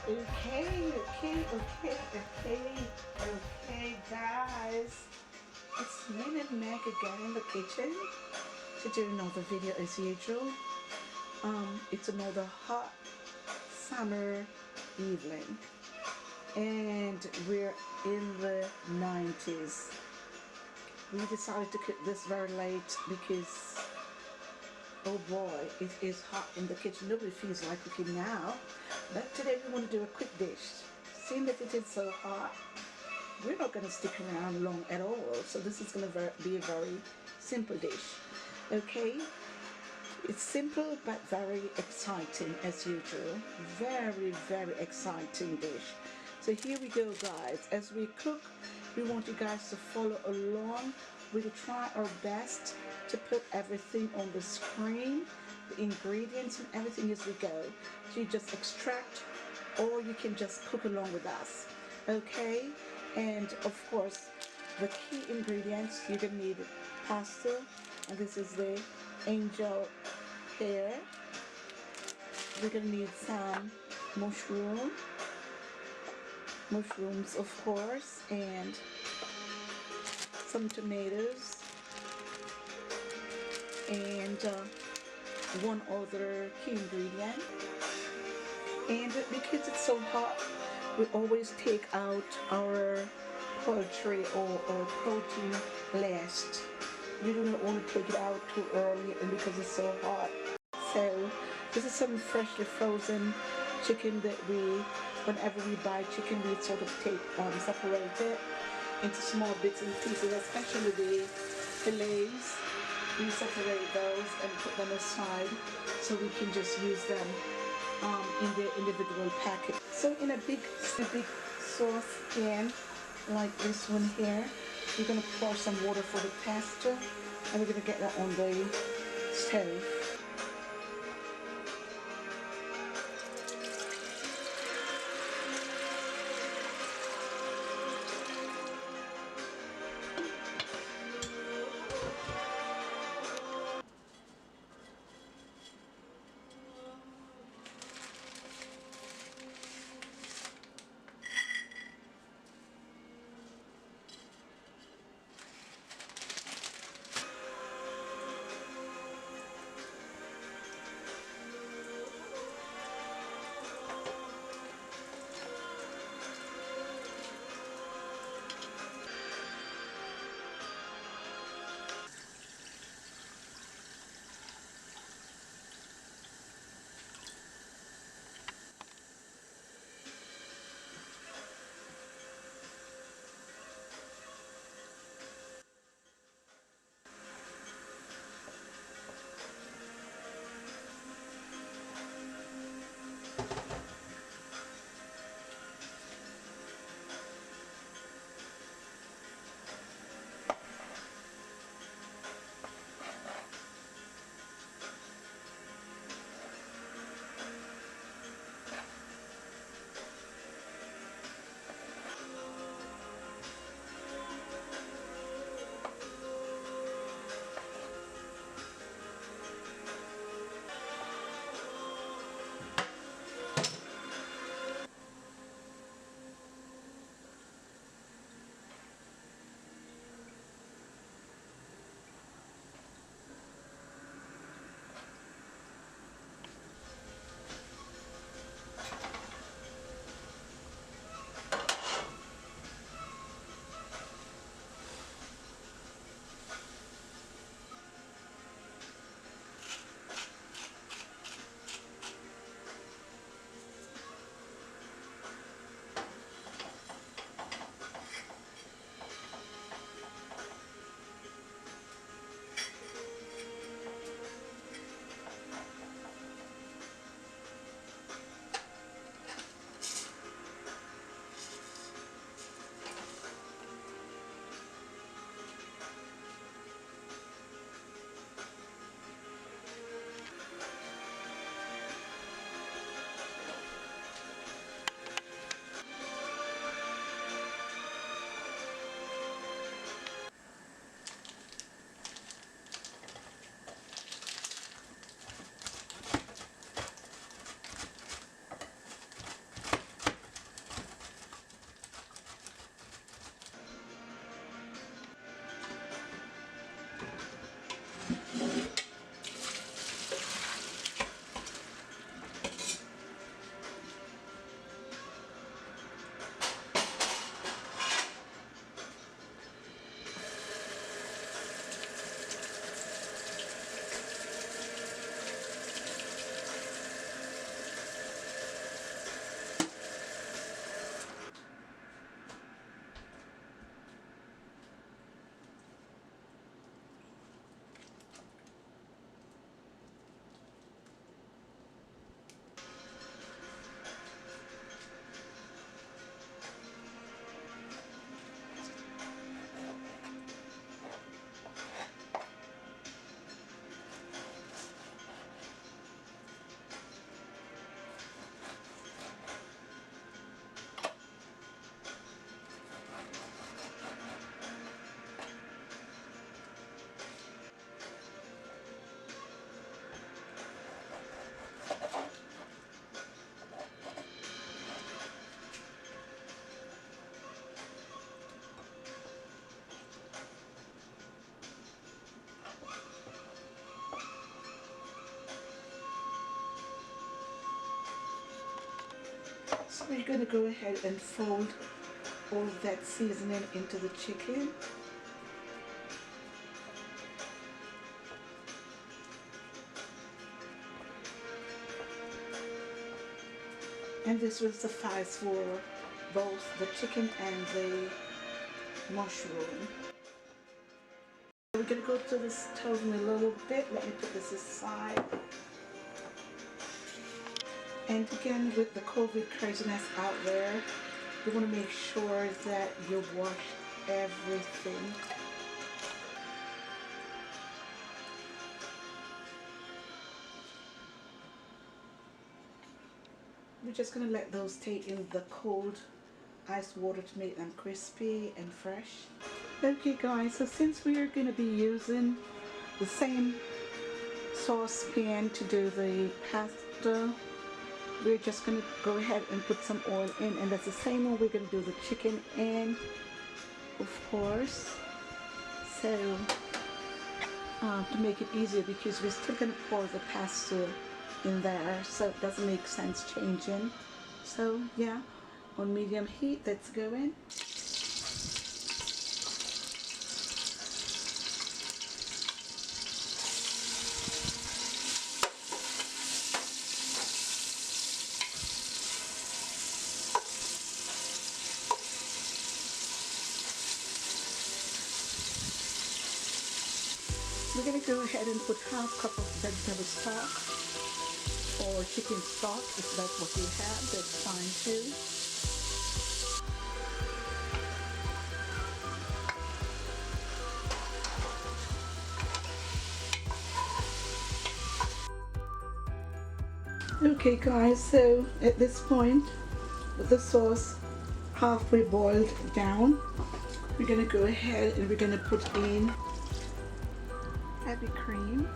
Okay, guys. It's Min and Meg again in the kitchen to do another video as usual. It's another hot summer evening, and we're in the 90s. We decided to cook this very late because, oh boy, it is hot in the kitchen. Nobody feels like cooking now. But today we want to do a quick dish. Seeing that it is so hot, we're not going to stick around long at all. So this is going to be a very simple dish. Okay, it's simple but very exciting as usual. Very exciting dish. So here we go, guys. As we cook, we want you guys to follow along. We'll try our best to put everything on the screen, the ingredients and everything as we go. So you just extract, or you can just cook along with us. Okay, and of course the key ingredients, you're gonna need pasta, and this is the angel hair. We're gonna need some mushrooms of course, and some tomatoes, and one other key ingredient. And because it's so hot, we always take out our poultry or protein last. We do not want to take it out too early, and because it's so hot. So this is some freshly frozen chicken that whenever we buy chicken, we sort of separate it into small bits and pieces, especially the fillets. We separate those and put them aside so we can just use them in their individual packet. So in a big saucepan like this one here, we're going to pour some water for the pasta, and we're going to get that on the stove. we're going to go ahead and fold all that seasoning into the chicken. And this will suffice for both the chicken and the mushroom. We're going to go to the stove in a little bit. Let me put this aside. And again, with the COVID craziness out there, you want to make sure that you wash everything. We're just going to let those stay in the cold ice water to make them crispy and fresh. Okay guys, so since we are going to be using the same saucepan to do the pasta, we're just going to go ahead and put some oil in, and that's the same one we're going to do the chicken in, of course. So to make it easier, because we're still going to pour the pasta in there, so it doesn't make sense changing. So yeah, on medium heat, let's go in. We're going to go ahead and put half cup of vegetable stock or chicken stock. If that's what you have, that's fine too. Okay guys, so at this point, with the sauce halfway boiled down, we're going to go ahead and we're going to put in heavy cream.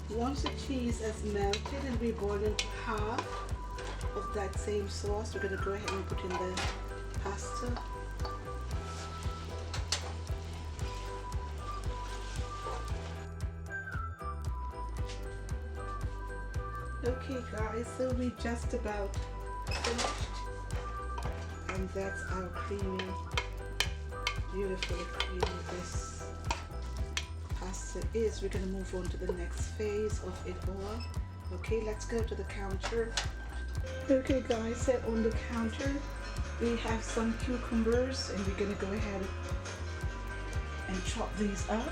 Once the cheese has melted and we boil into half of that same sauce, we're going to go ahead and put in the pasta. Okay guys, so we just about finished, and that's our creamy, beautifully creamy this pasta is. We're going to move on to the next phase of it all. Okay, let's go to the counter. Okay guys, so on the counter we have some cucumbers, and we're going to go ahead and chop these up.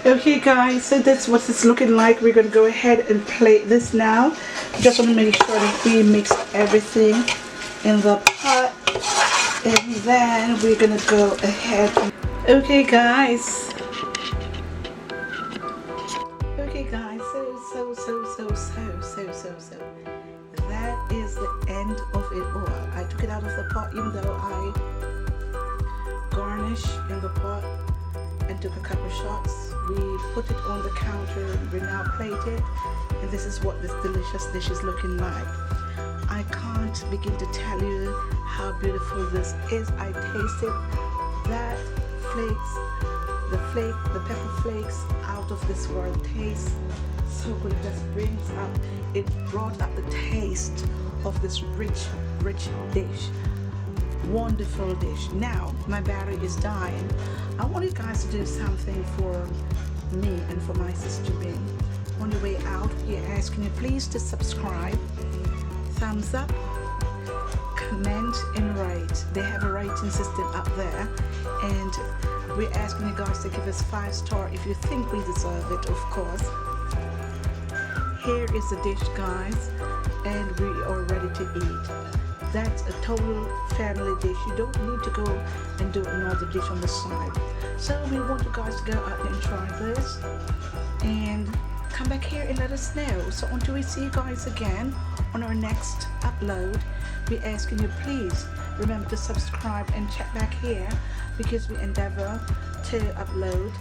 Okay guys, so that's what it's looking like. We're going to go ahead and plate this now. Just want to make sure that we mix everything in the pot, and then we're going to go ahead and... Okay guys, so that is the end of it all. I took it out of the pot, even though I garnished in the pot and took a couple shots. We put it on the counter, we now plate it, and this is what this delicious dish is looking like. I can't begin to tell you how beautiful this is. I tasted that the pepper flakes out of this world taste so good. It just brings up, it brought up the taste of this rich dish. Wonderful dish. Now my battery is dying. I want you guys to do something for me and for my sister Bing. On your way out, we're asking you please to subscribe, thumbs up, comment and rate. They have a rating system up there, and we're asking you guys to give us 5-star if you think we deserve it, of course. Here is the dish guys, and we are ready to eat. That's a total family dish. You don't need to go and do another dish on the side. So we want you guys to go out there and try this and come back here and let us know. So until we see you guys again on our next upload, we're asking you please remember to subscribe and check back here, because we endeavor to upload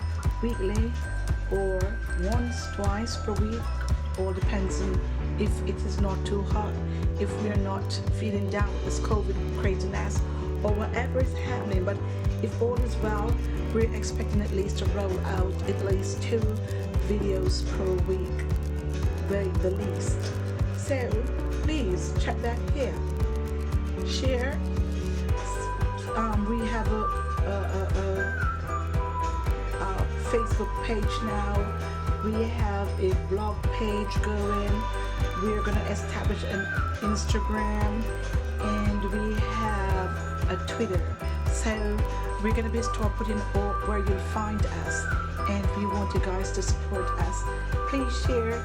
weekly or once, twice per week. All depends on if it is not too hot, if we're not feeling down with this COVID craziness, or whatever is happening. But if all is well, we're expecting at least to roll out at least 2 videos per week, the least. So please check back here, share. We have a Facebook page now. We have a blog page going. We're going to establish an Instagram, and we have a Twitter. So we're going to be start putting all where you'll find us, and we want you guys to support us. Please share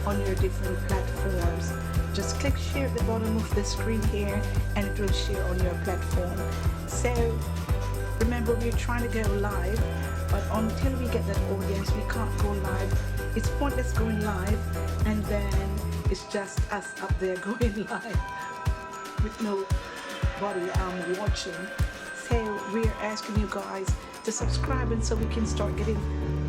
on your different platforms. Just click share at the bottom of the screen here, and it will share on your platform. So remember, we're trying to go live, but until we get that audience, we can't go live. It's pointless going live, and then it's just us up there going live with nobody watching. So we're asking you guys to subscribe, and so we can start getting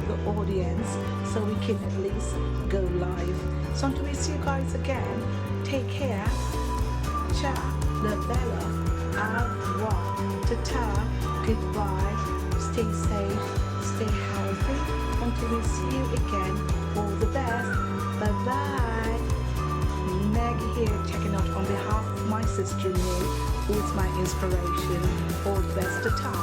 the audience, so we can at least go live. So until we see you guys again, take care. Ciao, la bella, au revoir, ta-ta, goodbye, stay safe, stay healthy. Until we see you again, all the best, bye-bye. Meg here, checking out on behalf of my sister Meg, who is my inspiration. All the best, ta-ta.